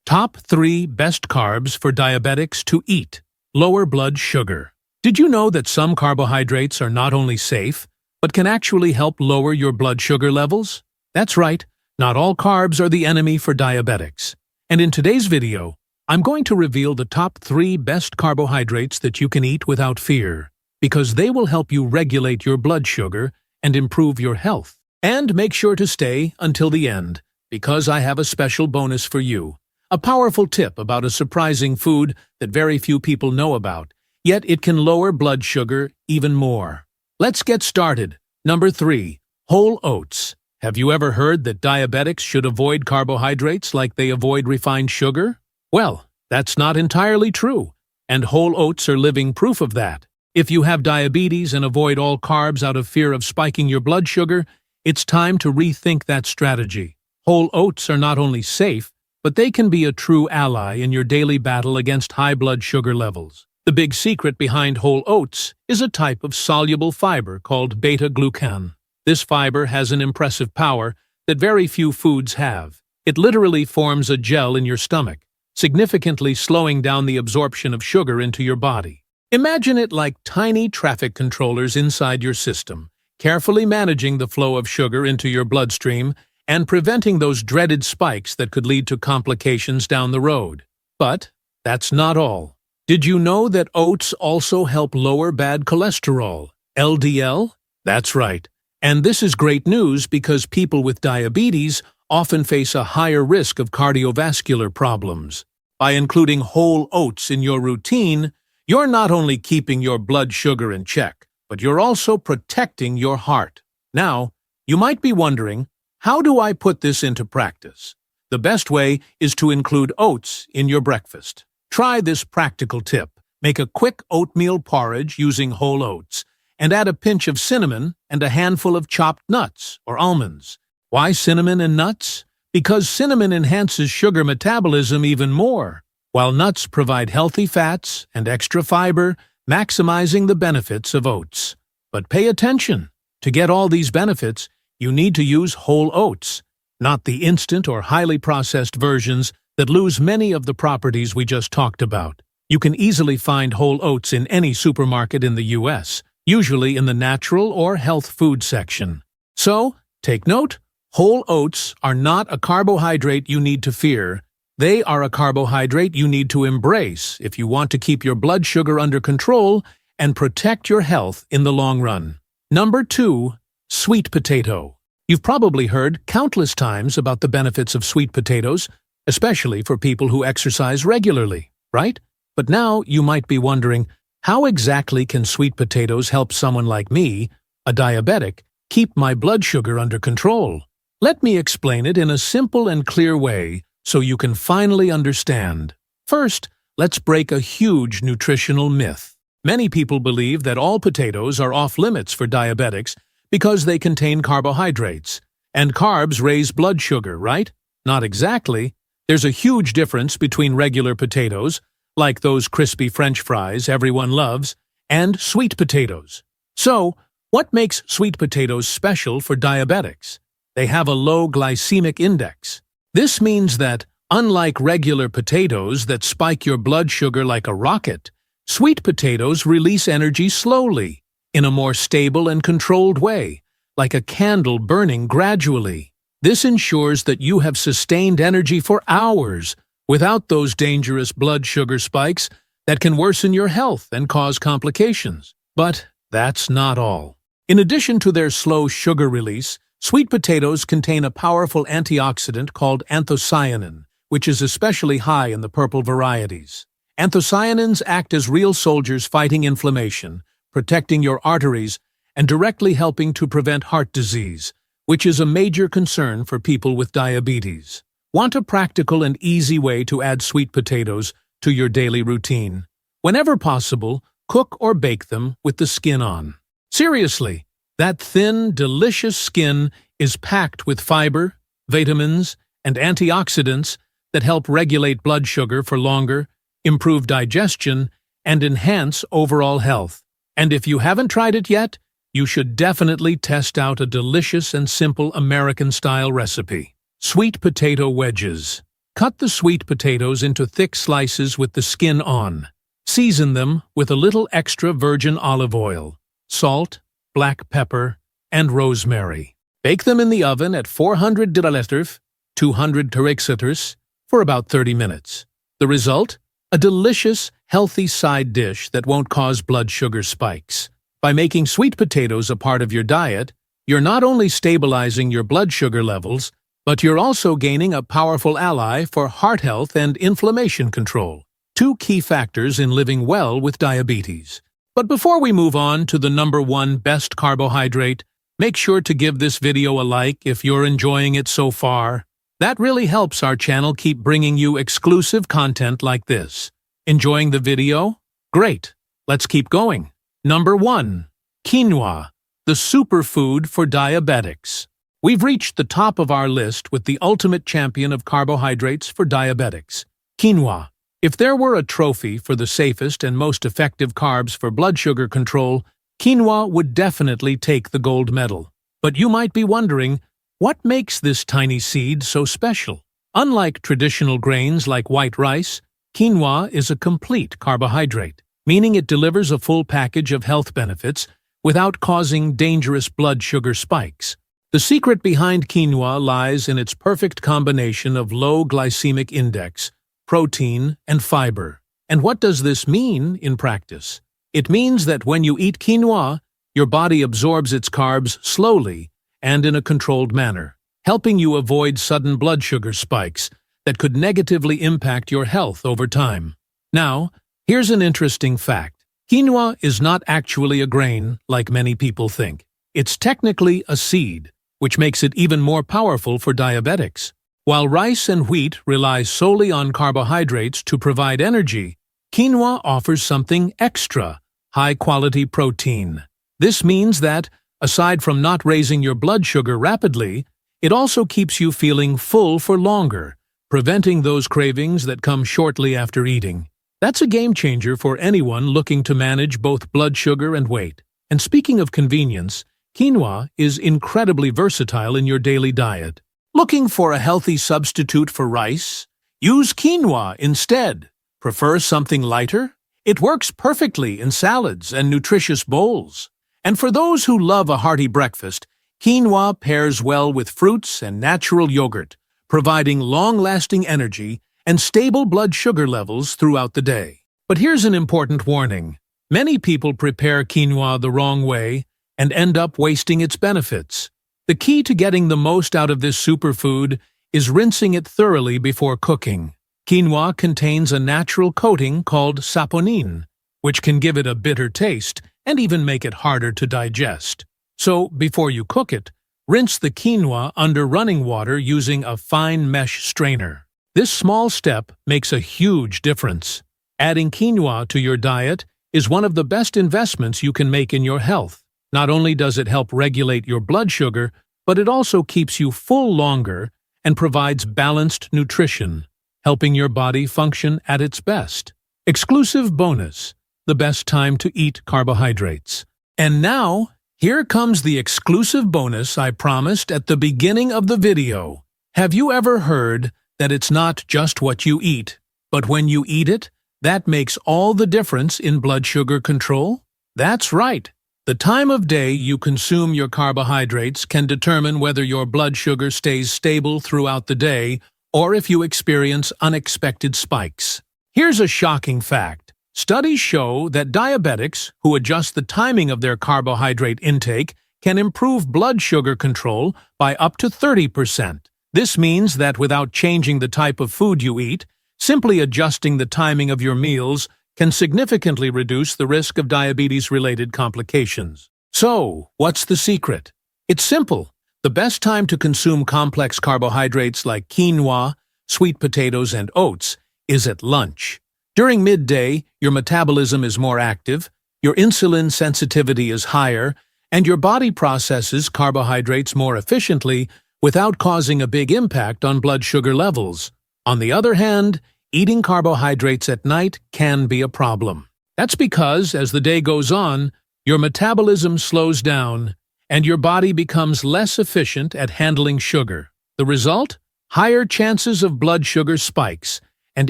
Top 3 best carbs for diabetics to eat. Lower blood sugar. Did you know that some carbohydrates are not only safe, but can actually help lower your blood sugar levels? That's right, not all carbs are the enemy for diabetics. And in today's video, I'm going to reveal the top 3 best carbohydrates that you can eat without fear, because they will help you regulate your blood sugar and improve your health. And make sure to stay until the end, because I have a special bonus for you. A powerful tip about a surprising food that very few people know about, yet it can lower blood sugar even more. Let's get started. Number 3. Whole oats. Have you ever heard that diabetics should avoid carbohydrates like they avoid refined sugar? Well, that's not entirely true, and whole oats are living proof of that. If you have diabetes and avoid all carbs out of fear of spiking your blood sugar, it's time to rethink that strategy. Whole oats are not only safe, but they can be a true ally in your daily battle against high blood sugar levels. The big secret behind whole oats is a type of soluble fiber called beta-glucan. This fiber has an impressive power that very few foods have. It literally forms a gel in your stomach, significantly slowing down the absorption of sugar into your body. Imagine it like tiny traffic controllers inside your system, carefully managing the flow of sugar into your bloodstream and preventing those dreaded spikes that could lead to complications down the road. But that's not all. Did you know that oats also help lower bad cholesterol, LDL? That's right. And this is great news because people with diabetes often face a higher risk of cardiovascular problems. By including whole oats in your routine, you're not only keeping your blood sugar in check, but you're also protecting your heart. Now, you might be wondering, how do I put this into practice? The best way is to include oats in your breakfast. Try this practical tip. Make a quick oatmeal porridge using whole oats, and add a pinch of cinnamon and a handful of chopped nuts or almonds. Why cinnamon and nuts? Because cinnamon enhances sugar metabolism even more, while nuts provide healthy fats and extra fiber, maximizing the benefits of oats. But pay attention. To get all these benefits, you need to use whole oats, not the instant or highly processed versions that lose many of the properties we just talked about. You can easily find whole oats in any supermarket in the US, usually in the natural or health food section. So, take note, whole oats are not a carbohydrate you need to fear. They are a carbohydrate you need to embrace if you want to keep your blood sugar under control and protect your health in the long run. Number 2. Sweet potato. You've probably heard countless times about the benefits of sweet potatoes, especially for people who exercise regularly, right? But now you might be wondering, how exactly can sweet potatoes help someone like me, a diabetic, keep my blood sugar under control? Let me explain it in a simple and clear way so you can finally understand. First, let's break a huge nutritional myth. Many people believe that all potatoes are off-limits for diabetics because they contain carbohydrates, and carbs raise blood sugar, right? Not exactly. There's a huge difference between regular potatoes, like those crispy French fries everyone loves, and sweet potatoes. So, what makes sweet potatoes special for diabetics? They have a low glycemic index. This means that, unlike regular potatoes that spike your blood sugar like a rocket, sweet potatoes release energy slowly, in a more stable and controlled way, like a candle burning gradually. This ensures that you have sustained energy for hours without those dangerous blood sugar spikes that can worsen your health and cause complications. But that's not all. In addition to their slow sugar release, sweet potatoes contain a powerful antioxidant called anthocyanin, which is especially high in the purple varieties. Anthocyanins act as real soldiers fighting inflammation, protecting your arteries, and directly helping to prevent heart disease, which is a major concern for people with diabetes. Want a practical and easy way to add sweet potatoes to your daily routine? Whenever possible, cook or bake them with the skin on. Seriously, that thin, delicious skin is packed with fiber, vitamins, and antioxidants that help regulate blood sugar for longer, improve digestion, and enhance overall health. And if you haven't tried it yet, you should definitely test out a delicious and simple American-style recipe. Sweet potato wedges. Cut the sweet potatoes into thick slices with the skin on. Season them with a little extra virgin olive oil, salt, black pepper, and rosemary. Bake them in the oven at 400 deciliters, 200 deciliters, for about 30 minutes. The result? A delicious, healthy side dish that won't cause blood sugar spikes. By making sweet potatoes a part of your diet, you're not only stabilizing your blood sugar levels, but you're also gaining a powerful ally for heart health and inflammation control, two key factors in living well with diabetes. But before we move on to the #1 best carbohydrate, make sure to give this video a like if you're enjoying it so far. That really helps our channel keep bringing you exclusive content like this. Enjoying the video? Great! Let's keep going. #1. Quinoa, the superfood for diabetics. We've reached the top of our list with the ultimate champion of carbohydrates for diabetics, quinoa. If there were a trophy for the safest and most effective carbs for blood sugar control, quinoa would definitely take the gold medal. But you might be wondering, what makes this tiny seed so special? Unlike traditional grains like white rice, quinoa is a complete carbohydrate, meaning it delivers a full package of health benefits without causing dangerous blood sugar spikes. The secret behind quinoa lies in its perfect combination of low glycemic index, protein, and fiber. And what does this mean in practice? It means that when you eat quinoa, your body absorbs its carbs slowly and in a controlled manner, helping you avoid sudden blood sugar spikes that could negatively impact your health over time. Now, here's an interesting fact. Quinoa is not actually a grain like many people think. It's technically a seed, which makes it even more powerful for diabetics. While rice and wheat rely solely on carbohydrates to provide energy, quinoa offers something extra, high-quality protein. This means that, aside from not raising your blood sugar rapidly, it also keeps you feeling full for longer, preventing those cravings that come shortly after eating. That's a game-changer for anyone looking to manage both blood sugar and weight. And speaking of convenience, quinoa is incredibly versatile in your daily diet. Looking for a healthy substitute for rice? Use quinoa instead. Prefer something lighter? It works perfectly in salads and nutritious bowls. And for those who love a hearty breakfast, quinoa pairs well with fruits and natural yogurt, providing long-lasting energy and stable blood sugar levels throughout the day. But here's an important warning. Many people prepare quinoa the wrong way and end up wasting its benefits. The key to getting the most out of this superfood is rinsing it thoroughly before cooking. Quinoa contains a natural coating called saponin, which can give it a bitter taste and even make it harder to digest. So, before you cook it, rinse the quinoa under running water using a fine mesh strainer. This small step makes a huge difference. Adding quinoa to your diet is one of the best investments you can make in your health. Not only does it help regulate your blood sugar, but it also keeps you full longer and provides balanced nutrition, helping your body function at its best. Exclusive bonus: the best time to eat carbohydrates. And now, here comes the exclusive bonus I promised at the beginning of the video. Have you ever heard that it's not just what you eat, but when you eat it, that makes all the difference in blood sugar control? That's right. The time of day you consume your carbohydrates can determine whether your blood sugar stays stable throughout the day or if you experience unexpected spikes. Here's a shocking fact. Studies show that diabetics who adjust the timing of their carbohydrate intake can improve blood sugar control by up to 30%. This means that without changing the type of food you eat, simply adjusting the timing of your meals can significantly reduce the risk of diabetes-related complications. So, what's the secret? It's simple. The best time to consume complex carbohydrates like quinoa, sweet potatoes, and oats is at lunch. During midday, your metabolism is more active, your insulin sensitivity is higher, and your body processes carbohydrates more efficiently without causing a big impact on blood sugar levels. On the other hand, eating carbohydrates at night can be a problem. That's because, as the day goes on, your metabolism slows down and your body becomes less efficient at handling sugar. The result? higher chances of blood sugar spikes, and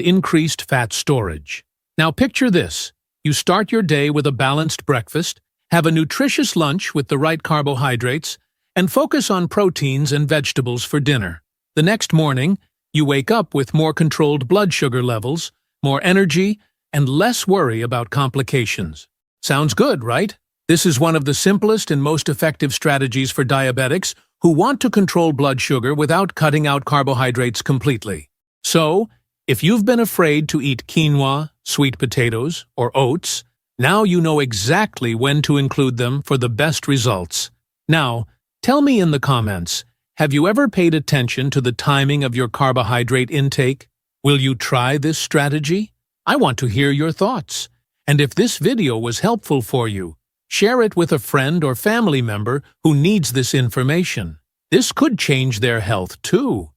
increased fat storage. Now picture this. You start your day with a balanced breakfast, have a nutritious lunch with the right carbohydrates, and focus on proteins and vegetables for dinner. The next morning, you wake up with more controlled blood sugar levels, more energy, and less worry about complications. Sounds good, right? This is one of the simplest and most effective strategies for diabetics who want to control blood sugar without cutting out carbohydrates completely. So, if you've been afraid to eat quinoa, sweet potatoes, or oats, now you know exactly when to include them for the best results. Now, tell me in the comments, have you ever paid attention to the timing of your carbohydrate intake? Will you try this strategy? I want to hear your thoughts. And if this video was helpful for you, share it with a friend or family member who needs this information. This could change their health too.